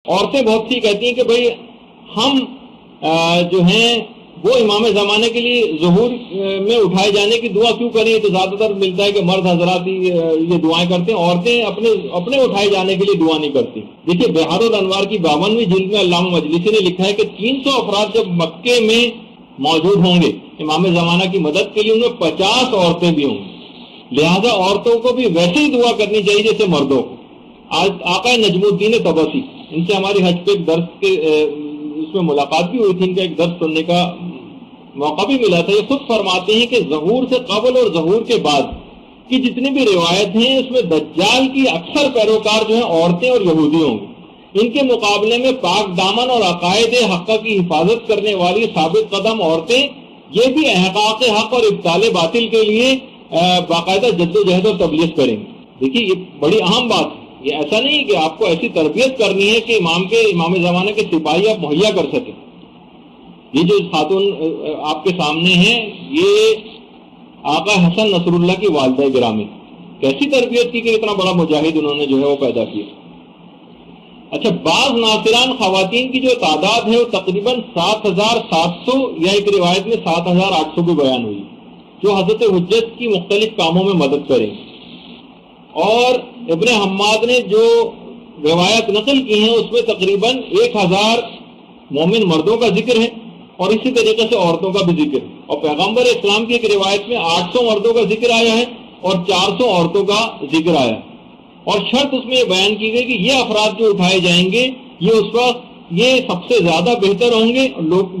عورتیں بہت سی کہتی ہیں کہ بھئی ہم جو ہیں وہ امام زمانے کے لیے ظہور میں اٹھائے جانے کی دعا کیوں کریں؟ تو زیادہ تر ملتا ہے کہ مرد حضرات ہی یہ دعائیں کرتے ہیں، عورتیں اپنے اٹھائے جانے کے لیے دعا نہیں کرتی۔ دیکھیے بہار الانوار کی 52ویں جلد میں علامہ مجلسی نے لکھا ہے کہ 300 افراد جب مکے میں موجود ہوں گے امام زمانہ کی مدد کے لیے، ان میں 50 عورتیں بھی ہوں گی، لہذا عورتوں کو بھی ویسے ہی دعا کرنی چاہیے جیسے مردوں کو۔ آج آقا نجم الدین طبسی، ان سے ہماری حج پہ ایک درس کے اس میں ملاقات بھی ہوئی تھی، ان کا ایک درس سننے کا موقع بھی ملا تھا۔ یہ خود فرماتے ہیں کہ ظہور سے قبل اور ظہور کے بعد کی جتنی بھی روایت ہیں اس میں دجال کی اکثر پیروکار جو ہیں عورتیں اور یہودی ہوں گے، ان کے مقابلے میں پاک دامن اور عقائد حق کی حفاظت کرنے والی ثابت قدم عورتیں یہ بھی احقاق حق اور ابطال باطل کے لیے باقاعدہ جد و جہد اور تبلیغ کریں گے۔ دیکھیے یہ بڑی اہم بات ہے، یہ ایسا نہیں کہ آپ کو ایسی تربیت کرنی ہے کہ امام زمانے کے سپاہی آپ مہیا کر سکیں۔ یہ جو خاتون آپ کے سامنے ہیں یہ آقا حسن نصر اللہ کی والدہ گرامی، کیسی تربیت کی کہ اتنا بڑا مجاہد انہوں نے جو ہے وہ پیدا کیا۔ اچھا، بعض ناصران خواتین کی جو تعداد ہے وہ تقریباً 7700 یا ایک روایت میں 7800 بھی بیان ہوئی، جو حضرت حجت کی مختلف کاموں میں مدد کریں۔ اور ابن حماد نے جو روایت نقل کی ہیں اس میں تقریباً 1000 مومن مردوں کا ذکر ہے اور اسی طریقے سے عورتوں کا بھی ذکر ہے، اور پیغمبر اسلام کی ایک روایت میں 800 مردوں کا ذکر آیا ہے اور 400 عورتوں کا ذکر آیا ہے، اور شرط اس میں یہ بیان کی گئی کہ یہ افراد جو اٹھائے جائیں گے یہ اس وقت یہ سب سے زیادہ بہتر ہوں گے،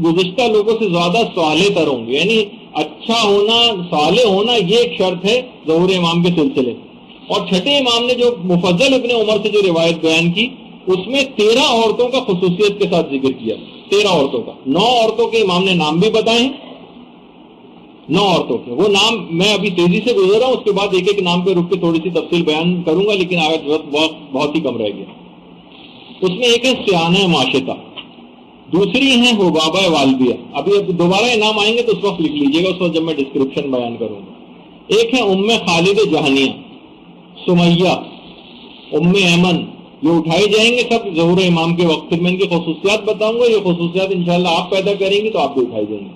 گزشتہ لوگوں سے زیادہ صالح تر ہوں گے، یعنی اچھا ہونا، صالح ہونا یہ ایک شرط ہے ظہور امام کے سلسلے۔ اور چھٹے امام نے جو مفضل ابن عمر سے جو روایت بیان کی اس میں 13 عورتوں کا خصوصیت کے ساتھ ذکر کیا، 13 عورتوں کا، 9 عورتوں کے امام نے نام بھی بتائے، 9 عورتوں کے وہ نام میں ابھی تیزی سے گزر رہا ہوں، اس کے بعد ایک ایک نام پہ رک کے تھوڑی سی تفصیل بیان کروں گا، لیکن آج وقت بہت ہی کم رہ گیا۔ اس میں ایک ہے سیانہ معاشطہ، دوسری ہے حبابہ والدیہ، ابھی دوبارہ یہ نام آئیں گے تو اس وقت لکھ لیجیے گا، اس وقت جب میں ڈسکرپشن بیان کروں گا۔ ایک ہے ام خالد جہنیہ، سمیہ، ام ایمن، یہ اٹھائی جائیں گے سب ظہور امام کے وقت، پھر میں ان کی خصوصیات بتاؤں گا، یہ خصوصیات انشاءاللہ آپ پیدا کریں گے تو آپ بھی اٹھائی جائیں گے۔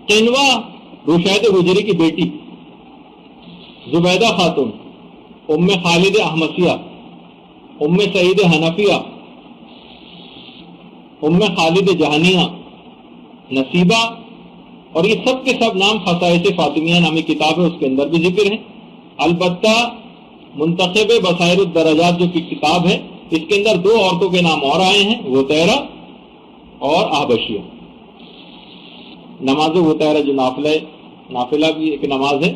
قنوہ رشید حجری کی بیٹی، زبیدہ خاتون، ام خالد احمسیہ، ام سعید حنفیہ، ام خالد جہنیہ، نصیبہ، اور یہ سب کے سب نام خصائص فاطمیہ نامی کتاب ہے اس کے اندر بھی ذکر ہے۔ البتہ منتخب بصائر الدرجات جو کی کتاب ہے اس کے اندر 2 عورتوں کے نام اور آئے ہیں، وطیرہ اور احبشیہ۔ نماز وطیرہ جو نافلہ بھی ایک نماز ہے،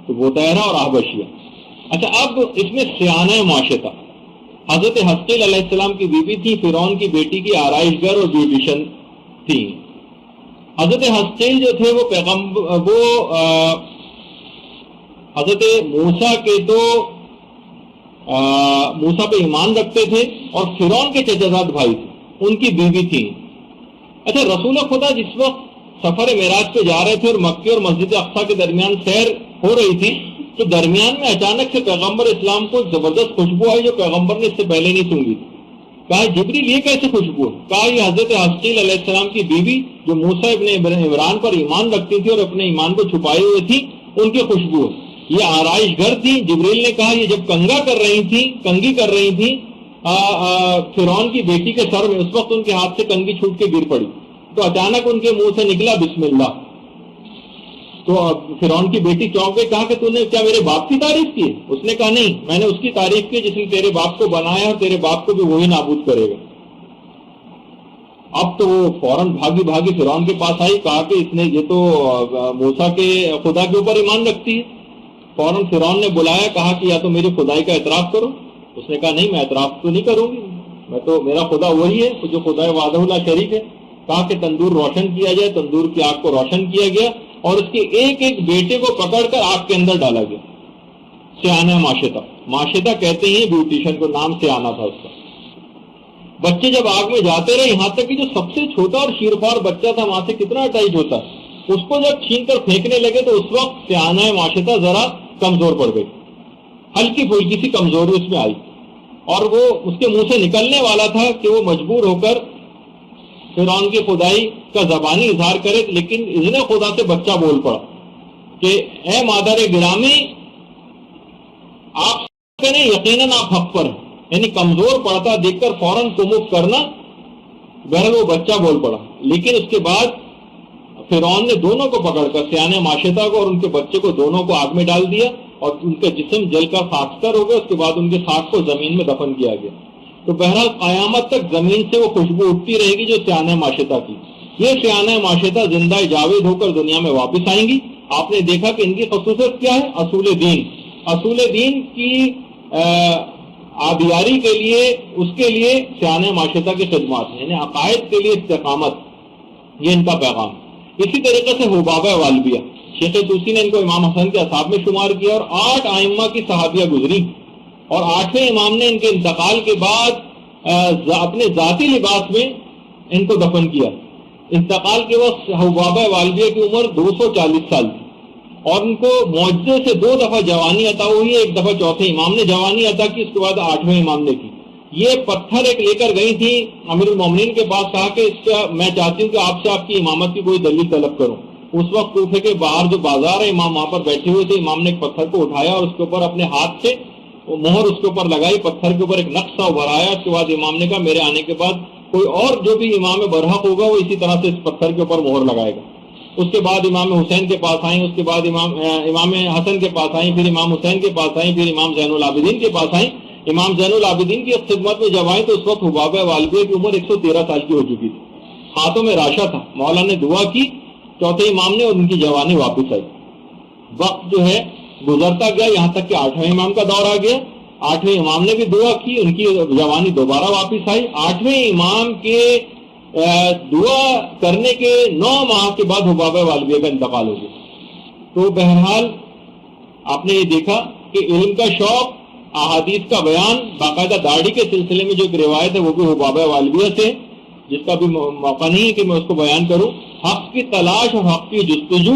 تو وطیرہ اور احبشیہ۔ اچھا، اب اس میں سیانہ معاشطہ، حضرت حسقیل علیہ السلام کی بیوی تھی، فرعون کی بیٹی کی آرائش گر اور بیوٹیشن تھی۔ حضرت حسقیل جو تھے وہ حضرت موسیٰ کے تو موسیٰ پہ ایمان رکھتے تھے، اور فرعون کے چچازاد بھائی تھے، ان کی بیوی تھی۔ اچھا، رسول خدا جس وقت سفر معراج پہ جا رہے تھے اور مکے اور مسجد اقصیٰ کے درمیان سیر ہو رہی تھی، تو درمیان میں اچانک سے پیغمبر اسلام کو زبردست خوشبو آئی جو پیغمبر نے اس سے پہلے نہیں سنی تھی۔ کہا جبریل یہ کیسے خوشبو ہے؟ کہا یہ حضرت حسقیل علیہ السلام کی بیوی جو موسیٰ ابن عمران پر ایمان رکھتی تھی اور اپنے ایمان کو چھپائے ہوئے تھی، ان کی خوشبو ہے، یہ آرائش گھر تھی۔ جبریل نے کہا یہ جب کنگی کر رہی تھی فرعون کی بیٹی کے سر میں، اس وقت ان کے ہاتھ سے کنگھی چھوٹ کے گر پڑی، تو اچانک ان کے منہ سے نکلا بسم اللہ، تو فرعون کی بیٹی چونک گئی، کہا کہ تو نے کیا میرے باپ کی تعریف کی؟ اس نے کہا نہیں، میں نے اس کی تعریف کی جس نے تیرے باپ کو بنایا اور تیرے باپ کو بھی وہی نابود کرے گا۔ اب تو وہ فوراً بھاگی فرعون کے پاس آئی، کہا کہ اس نے یہ تو موسیٰ کے خدا کے اوپر ایمان رکھتی ہے۔ فوراً فرعون نے بلایا، کہا کہ یا تو میری خدائی کا اعتراف کرو۔ اس نے کہا نہیں، میں اعتراف تو نہیں کروں گی، میں تو میرا خدا وہی ہے جو خدا وحدہ لا شریک ہے۔ کہا کہ تندور روشن کیا جائے، تندور کی آگ کو روشن کیا گیا اور اس کے ایک ایک بیٹے کو پکڑ کر آگ کے اندر ڈالا گیا۔ سیانہ معاشطہ کہتے ہیں بیوٹیشن کو، نام سیانہ تھا اس کا۔ بچے جب آگ میں جاتے رہے، یہاں تک کہ جو سب سے چھوٹا اور شیرخوار بچہ تھا وہاں سے کتنا اٹیچ ہوتا، اس کو جب چھین کر پھینکنے لگے تو اس وقت سیانہ معاشطہ ذرا کمزور پڑ گئی، ہلکی پھلکی سی کمزوری اس میں آئی، اور وہ اس کے منہ سے نکلنے والا تھا کہ وہ مجبور ہو کر فرعون کی خدائی کا زبانی اظہار کرے، لیکن اذن خدا سے بچہ بول پڑا کہ اے مادر گرامی آپ کریں، یقیناً آپ حق پر ہیں، یعنی کمزور پڑتا دیکھ کر فوراً کمک کرنا۔ بہرحال وہ بچہ بول پڑا، لیکن اس کے بعد فرعون نے دونوں کو پکڑ کر، سیانہ معاشرہ کو اور ان کے بچے کو، دونوں کو آگ میں ڈال دیا اور ان کا جسم جل کر خاکستر ہو گیا۔ اس کے بعد ان کے خاک کو زمین میں دفن کیا گیا۔ تو بہرحال قیامت تک زمین سے وہ خوشبو اٹھتی رہے گی جو سیانہ معاشرہ کی۔ یہ سیانہ معاشرہ زندہ جاوید ہو کر دنیا میں واپس آئیں گی۔ آپ نے دیکھا کہ ان کی خصوصیت کیا ہے؟ اصول دین، اصول دین کی آبیاری کے لیے، اس کے لیے سیانہ معاشرہ کی خدمات، یعنی عقائد کے لیے استقامت، یہ ان کا پیغام۔ اسی طریقے سے حبابہ والبیہ، شیخ طوسی نے ان کو امام حسن کے اصحاب میں شمار کیا، اور 8 ائمہ کی صحابیہ گزری، اور 8ویں امام نے ان کے انتقال کے بعد اپنے ذاتی لباس میں ان کو دفن کیا۔ انتقال کے وقت حبابہ والبیہ کی عمر 240 سال تھی، اور ان کو معجزے سے 2 دفعہ جوانی عطا ہوئی ہے۔ ایک دفعہ چوتھے امام نے جوانی عطا کی، اس کے بعد 8ویں امام نے کی۔ یہ پتھر ایک لے کر گئی تھی امیر المومنین کے پاس، کہا کہ اس کا میں چاہتی ہوں کہ آپ سے آپ کی امامت کی کوئی دلیل طلب کروں۔ اس وقت کوفے کے باہر جو بازار ہے، امام وہاں پر بیٹھے ہوئے تھے۔ امام نے ایک پتھر کو اٹھایا اور اس کے اوپر اپنے ہاتھ سے مہر اس کے اوپر لگائی، پتھر کے اوپر ایک نقشہ ابھرایا۔ اس کے بعد امام نے کہا میرے آنے کے بعد کوئی اور جو بھی امام برحق ہوگا وہ اسی طرح سے اس پتھر کے اوپر مہر لگائے گا۔ اس کے بعد امام حسین کے پاس آئیں، اس کے بعد امام حسن کے پاس آئیں، پھر امام حسین کے پاس آئیں، پھر امام زین العابدین کے پاس آئیں۔ امام زین العابدین کی خدمت میں جب آئیں تو اس وقت حبابہ والبیہ کی عمر 113 سال کی ہو چکی تھی، ہاتھوں میں راشا تھا۔ مولا نے دعا کی چوتھے امام نے، اور ان کی جوانی واپس آئی۔ وقت جو ہے گزرتا گیا، یہاں تک کہ 8ویں امام کا دور آ گیا۔ 8ویں امام نے بھی دعا کی، ان کی جوانی دوبارہ واپس آئی۔ 8ویں امام کے دعا کرنے کے 9 ماہ کے بعد حبابہ والبیہ کا انتقال ہو گیا۔ تو بہرحال آپ نے یہ دیکھا کہ علم کا شوق، احادیث کا بیان، باقاعدہ داڑھی کے سلسلے میں جو ایک روایت ہے وہ بھی حبابہ والبیہ سے، جس کا بھی موقع نہیں ہے کہ میں اس کو بیان کروں۔ حق کی تلاش اور حق کی جستجو،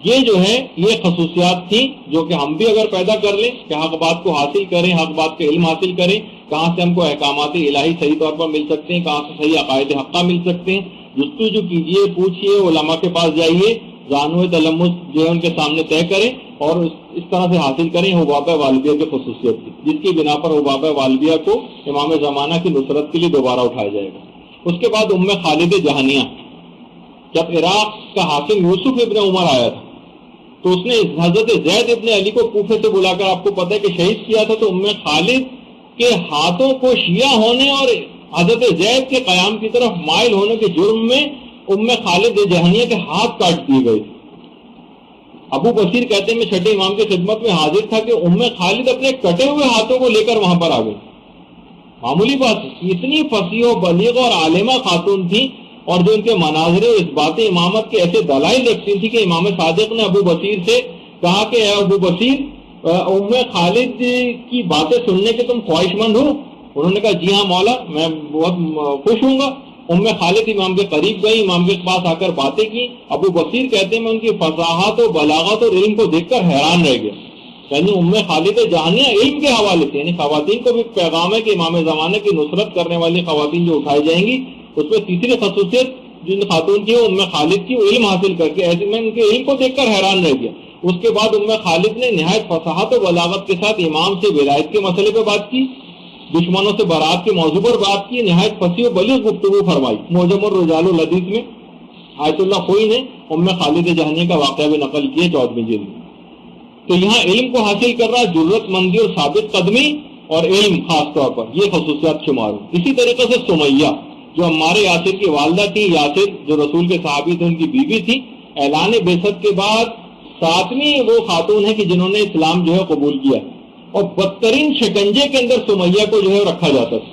یہ جو ہے یہ خصوصیات تھیں جو کہ ہم بھی اگر پیدا کر لیں کہ حق بات کو حاصل کریں، حق بات کے علم حاصل کریں، کہاں سے ہم کو احکامات الہی صحیح طور پر مل سکتے ہیں، کہاں سے صحیح عقائد حقہ مل سکتے ہیں۔ جستجو کیجئے، پوچھئے، علماء کے پاس جائیے، زانو تلمس جو ہے ان کے سامنے طے کریں اور اس طرح سے حاصل کریں۔ حبابہ والبیہ کی خصوصیت تھی جس کی بنا پر حبابہ والبیہ کو امام زمانہ کی نصرت کے لیے دوبارہ اٹھایا جائے گا۔ اس کے بعد ام خالد جہانیہ، جب عراق کا حاکم یوسف ابن عمر آیا تھا تو اس نے حضرت زید ابن علی کو کوفے سے بلا کر، آپ کو پتہ ہے کہ شہید کیا تھا، تو ام خالد کے ہاتھوں کو شیعہ ہونے اور حضرت زید کے قیام کی طرف مائل ہونے کے جرم میں ام خالد جہانیہ کے ہاتھ کاٹ دیے گئے تھے۔ ابو بصیر کہتے ہیں میں چھٹے امام کی خدمت میں حاضر تھا کہ ام خالد اپنے کٹے ہوئے ہاتھوں کو لے کر وہاں پر آ گئی۔ معمولی بات، اتنی فصیح و بلیغ اور عالمہ خاتون تھی، اور جو ان کے مناظر اس بات امامت کے ایسے دلائل رکھتی تھی کہ امام صادق نے ابو بصیر سے کہا کہ اے ابو بصیر، ام خالد کی باتیں سننے کے تم خواہش مند ہو؟ انہوں نے کہا جی ہاں مولا، میں بہت خوش ہوں گا۔ ام خالد امام کے قریب گئی، امام کے پاس آ کر باتیں کی۔ ابو بصیر کہتے ہیں میں ان کی فصاحت و بلاغت اور علم کو دیکھ کر حیران رہ گیا۔ یعنی ام خالد جہانیہ علم کے حوالے سے، یعنی خواتین کو بھی پیغام ہے کہ امام زمانے کی نصرت کرنے والی خواتین جو اٹھائی جائیں گی، اس میں تیسری خصوصیت جن خاتون کی ام خالد کی، علم حاصل کر کے، ایسے میں ان کے علم کو دیکھ کر حیران رہ گیا۔ اس کے بعد ام خالد نے نہایت فصاحت و بلاغت کے ساتھ امام سے ولایت کے مسئلے پہ بات کی، دشمنوں سے برات کے موضوع پر بات کی، نہایت فصیح و بلیغ گفتگو فرمائی۔ معجم الرجال الحدیث میں آیت اللہ خوئی نے ام خالد جہانیہ کا واقعہ بھی نقل کیا 14ویں جلد میں۔ تو یہاں علم کو حاصل کر رہا، جرت مندی اور ثابت قدمی اور علم خاص طور پر، یہ خصوصیات شمار ہوں۔ اسی طریقے سے سمیہ جو ہمارے یاسر کی والدہ تھی، یاسر جو رسول کے صحابی تھے ان کی بیوی تھی، اعلان بعثت کے بعد 7ویں وہ خاتون ہے کہ جنہوں نے اسلام جو ہے قبول کیا، اور بدترین شکنجے کے اندر سمیہ کو جو ہے رکھا جاتا تھا۔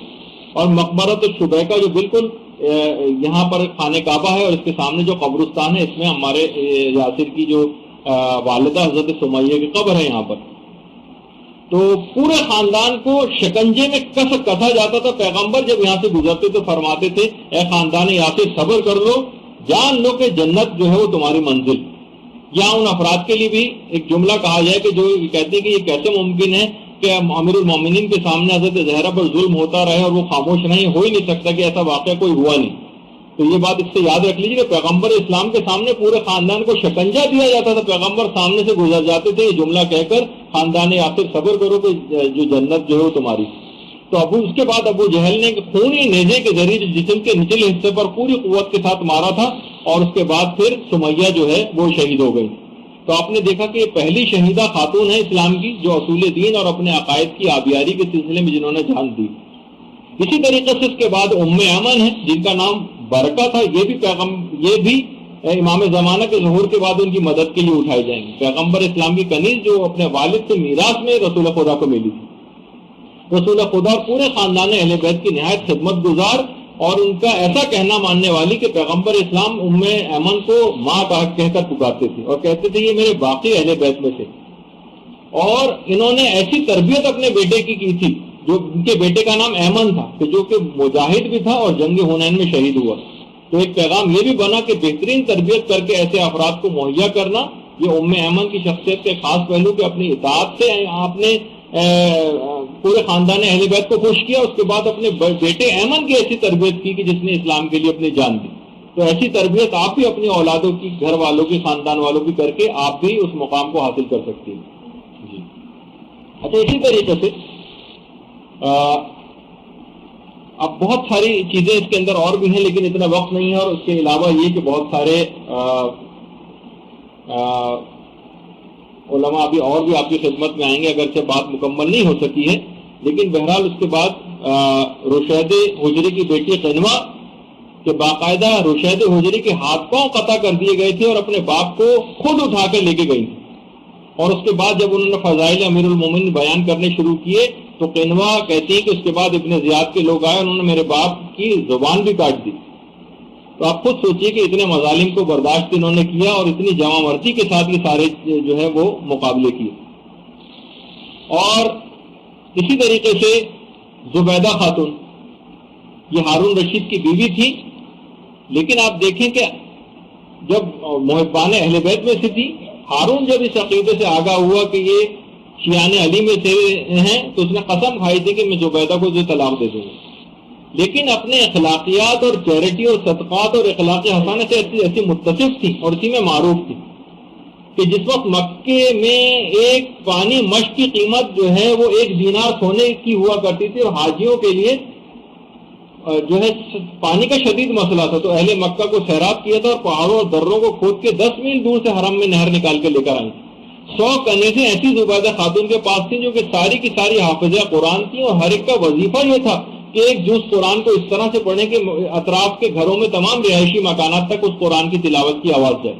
اور مقبرۃ الشبیکہ جو بالکل یہاں پر خانہ کعبہ ہے اور اس کے سامنے جو قبرستان ہے، اس میں ہمارے یاسر کی جو والدہ حضرت سمیہ کی قبر ہے یہاں پر۔ تو پورے خاندان کو شکنجے میں کسا جاتا تھا۔ پیغمبر جب یہاں سے گزرتے تو فرماتے تھے اے خاندان یاسر صبر کر لو، جان لو کہ جنت جو ہے وہ تمہاری منزل۔ یہاں ان افراد کے لیے بھی ایک جملہ کہا جائے کہ جو کہتے ہیں کہ یہ کیسے ممکن ہے کہ امیر المومنین کے سامنے حضرت زہرا پر ظلم ہوتا رہے اور وہ خاموش نہیں، ہو ہی نہیں سکتا کہ ایسا واقعہ کوئی ہوا نہیں. تو یہ بات اس سے یاد رکھ لیجیے کہ پیغمبر اسلام کے سامنے پورے خاندان کو شکنجا دیا جاتا تھا، پیغمبر سامنے سے گزر جاتے تھے یہ جملہ کہہ کر خاندان آخر صبر کرو کہ جو جنت جو ہے وہ تمہاری. تو اس کے بعد ابو جہل نے خونی نیزے کے ذریعے جسم کے نچلے حصے پر پوری قوت کے ساتھ مارا تھا، اور اس کے بعد پھر سمیہ جو ہے وہ شہید ہو گئی. تو آپ نے دیکھا کہ یہ پہلی شہیدہ خاتون ہے اسلام کی جو اصول دین اور اپنے عقائد کی آبیاری کے سلسلے میں جنہوں نے جان دی. اسی طریقے سے اس کے بعد ام ایمن ہے جن کا نام برکہ تھا، یہ بھی امام زمانہ کے ظہور کے بعد ان کی مدد کے لیے اٹھائی جائیں گی. پیغمبر اسلام کی کنیز جو اپنے والد سے میراث میں رسول خدا کو ملی تھی. رسول خدا پورے خاندان اہل بیت کی نہایت خدمت گزار اور ان کا ایسا کہنا ماننے والی کہ پیغمبر اسلام ام ایمن کو ماں کہہ کر پکارتے تھے اور کہتے تھے یہ میرے باقی اہل بیت میں سے. اور انہوں نے ایسی تربیت اپنے بیٹے کی تھی جو ان کے بیٹے کا نام ایمن تھا کہ جو کہ مجاہد بھی تھا اور جنگ حنین میں شہید ہوا. تو ایک پیغام یہ بھی بنا کہ بہترین تربیت کر کے ایسے افراد کو مہیا کرنا یہ ام ایمن کی شخصیت کے خاص پہلو کہ اپنی اطاعت سے آپ نے پورے خاندان اہل بیت کو خوش کیا. اس کے بعد اپنے بیٹے ایمن کی ایسی تربیت کی کہ جس نے اسلام کے لیے اپنی جان دی. تو ایسی تربیت آپ بھی اپنی اولادوں کی، گھر والوں کی، خاندان والوں کی کر کے آپ بھی اس مقام کو حاصل کر سکتی ہیں. جی اچھا، اسی طریقے سے اب بہت ساری چیزیں اس کے اندر اور بھی ہیں لیکن اتنا وقت نہیں ہے. اور اس کے علاوہ یہ کہ بہت سارے علماء ابھی اور بھی آپ کی خدمت میں آئیں گے، اگرچہ بات مکمل نہیں ہو سکی ہے. لیکن بہرحال اس کے بعد رشید حجری کی بیٹی قنوہ کہ باقاعدہ رشید حجری کے ہاتھ پاؤں قطع کر دیے گئے تھے اور اپنے باپ کو خود اٹھا کر لے کے گئی. اور اس کے بعد جب انہوں نے فضائل امیر المومنین بیان کرنے شروع کیے تو قنوہ کہتی ہے کہ اس کے بعد ابن زیاد کے لوگ آئے، انہوں نے میرے باپ کی زبان بھی کاٹ دی. تو آپ خود سوچئے کہ اتنے مظالم کو برداشت انہوں نے کیا اور اتنی جمع مرضی کے ساتھ یہ سارے جو ہے وہ مقابلے کیے. اور اسی طریقے سے زبیدہ خاتون یہ ہارون رشید کی بیوی تھی، لیکن آپ دیکھیں کہ جب محبان اہل بیت میں سے تھی، ہارون جب اس عقیدے سے آگاہ ہوا کہ یہ شیعان علی میں سے ہیں تو اس نے قسم کھائی تھی کہ میں زبیدہ کو جو طلاق دے دوں گا. لیکن اپنے اخلاقیات اور چیریٹی اور صدقات اور اخلاق حسانہ سے ایسی متصف تھی اور اسی میں معروف تھی کہ جس وقت مکے میں ایک پانی مشق کی قیمت جو ہے وہ 1 دینار سونے کی ہوا کرتی تھی اور حاجیوں کے لیے جو ہے پانی کا شدید مسئلہ تھا، تو اہل مکہ کو سیراب کیا تھا اور پہاڑوں اور دروں کو کھود کے 10 میل دور سے حرم میں نہر نکال کے لے کر آئی. 100 کنیزیں ایسی زبیدہ خاتون کے پاس تھیں جو کہ ساری کی ساری حافظہ قرآن تھیں اور ہر ایک کا وظیفہ یہ تھا کہ ایک جز قرآن کو اس طرح سے پڑھنے کے اطراف کے گھروں میں تمام رہائشی مکانات تک اس قرآن کی تلاوت کی آواز جائے.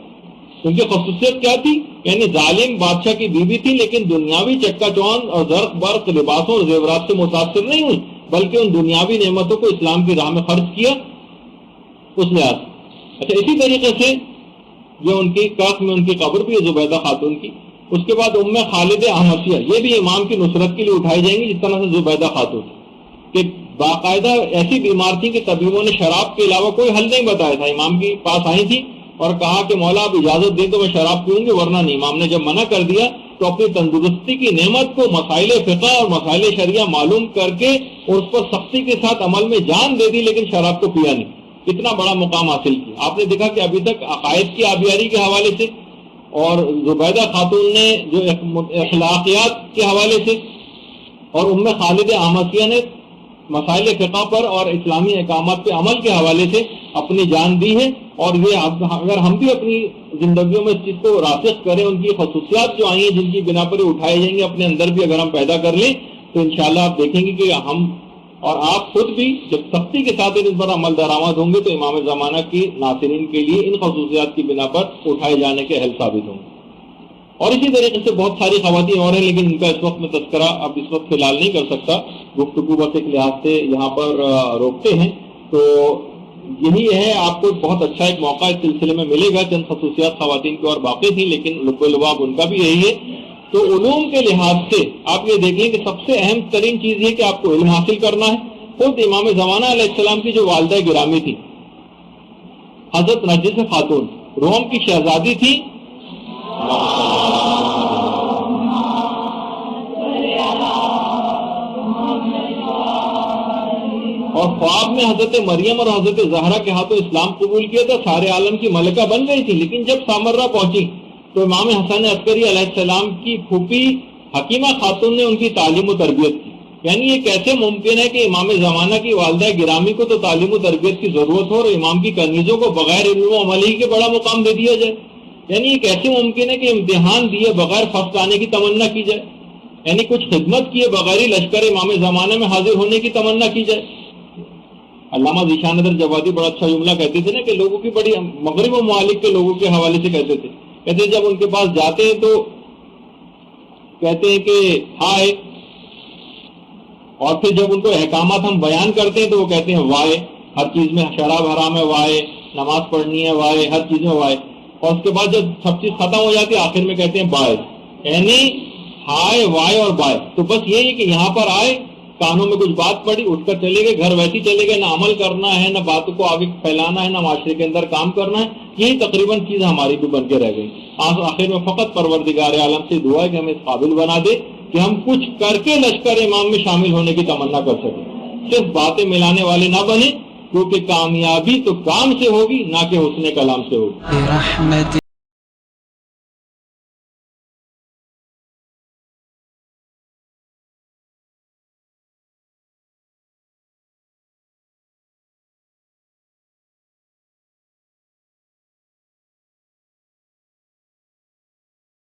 ان کی خصوصیت کیا تھی؟ یعنی ظالم بادشاہ کی بیوی تھی لیکن دنیاوی چکا چوند اور زرق برق لباسوں اور زیورات سے متاثر نہیں ہوئی بلکہ ان دنیاوی نعمتوں کو اسلام کی راہ میں خرچ کیا اس لحاظ. اچھا، اسی طریقے سے جو ان کی کاخ میں ان کی قبر بھی ہے زبیدہ خاتون کی. اس کے بعد ام خالد احمسیہ یہ بھی امام کی نصرت کے لیے اٹھائی جائیں گی جس طرح سے زبیدہ خاتون کہ باقاعدہ ایسی بیمار تھی کہ طبیبوں نے شراب کے علاوہ کوئی حل نہیں بتایا تھا. امام کے پاس آئی تھی اور کہا کہ مولا آپ اجازت دیں تو میں شراب پیوں گی ورنہ نہیں. امام نے جب منع کر دیا تو اپنی تندرستی کی نعمت کو مسائل فقہ اور مسائل شریعہ معلوم کر کے اور اس پر سختی کے ساتھ عمل میں جان دے دی لیکن شراب کو پیا نہیں. اتنا بڑا مقام حاصل کیا. آپ نے دیکھا کہ ابھی تک عقائد کی آبیاری کے حوالے سے اور زبیدہ خاتون نے جو اخلاقیات کے حوالے سے اور ام خالد احمسیہ نے مسائل فقہ پر اور اسلامی احکامات کے عمل کے حوالے سے اپنی جان دی ہے. اور یہ اگر ہم بھی اپنی زندگیوں میں اس چیز کو راسخ کریں، ان کی خصوصیات جو آئی ہیں جن کی بنا پر اٹھائے جائیں گے اپنے اندر بھی اگر ہم پیدا کر لیں تو انشاءاللہ آپ دیکھیں گے کہ ہم اور آپ خود بھی جب سختی کے ساتھ اس پر عمل درآمد ہوں گے تو امام زمانہ کی ناصرین کے لیے ان خصوصیات کی بنا پر اٹھائے جانے کے اہل ثابت ہوں گے. اور اسی طریقے سے بہت ساری خواتین اور ہیں لیکن ان کا اس وقت میں تذکرہ اب اس وقت فی الحال نہیں کر سکتا، گفتگو بس ایک لحاظ سے یہاں پر روکتے ہیں. تو یہی ہے، آپ کو بہت اچھا ایک موقع اس سلسلے میں ملے گا. چند خصوصیات خواتین کی اور باقی تھیں لیکن لب و لباب ان کا بھی یہی ہے. تو علوم کے لحاظ سے آپ یہ دیکھ لیں کہ سب سے اہم ترین چیز یہ کہ آپ کو علم حاصل کرنا ہے. خود امام زمانہ علیہ السلام کی جو والدہ گرامی تھی حضرت نرجس خاتون روم کی شہزادی تھی، خواب میں حضرت مریم اور حضرت زہرا کے ہاتھوں اسلام قبول کیا تھا، سارے عالم کی ملکہ بن گئی تھی، لیکن جب سامرہ پہنچی تو امام حسن عسکری علیہ السلام کی پھوپھی حکیمہ خاتون نے ان کی تعلیم و تربیت کی۔ یعنی یہ کیسے ممکن ہے کہ امام زمانہ کی والدہ گرامی کو تو تعلیم و تربیت کی ضرورت ہو اور امام کی کنیزوں کو بغیر علم و عمل ہی کے بڑا مقام دے دیا جائے؟ یعنی یہ کیسے ممکن ہے کہ امتحان دیے بغیر فرسٹ آنے کی تمنا کی جائے؟ یعنی کچھ خدمت کیے بغیر ہی لشکر امام زمانہ میں حاضر ہونے کی تمنا کی جائے؟ علامہ ذیشان نظر جوادی بڑا اچھا جملہ کہتے تھے نا کہ لوگوں کی بڑی مغرب و ممالک کے لوگوں کے حوالے سے کہتے تھے جب ان کے پاس جاتے ہیں تو کہتے ہیں کہ ہائے، اور پھر جب ان کو احکامات ہم بیان کرتے ہیں تو وہ کہتے ہیں وائے، ہر چیز میں شراب حرام ہے وائے، نماز پڑھنی ہے وائے، ہر چیز میں وائے، اور اس کے بعد جب سب چیز ختم ہو جاتی ہے آخر میں کہتے ہیں بائے، یعنی ہائے وائے اور بائے۔ تو بس یہی ہے کہ یہاں پر آئے، کانوں میں کچھ بات پڑی، اٹھ کر چلے گئے، گھر ویسے چلے گئے، نہ عمل کرنا ہے، نہ باتوں کو آگے پھیلانا ہے، نہ معاشرے کے اندر کام کرنا ہے۔ یہی تقریباً چیز ہماری بھی بن کے رہ گئی۔ آخر میں فقط پروردگار عالم سے دعا ہے کہ ہمیں اس قابل بنا دے کہ ہم کچھ کر کے لشکر امام میں شامل ہونے کی تمنا کر سکیں، صرف باتیں ملانے والے نہ بنے، کیونکہ کامیابی تو کام سے ہوگی نہ کہ حسن کلام سے ہوگی۔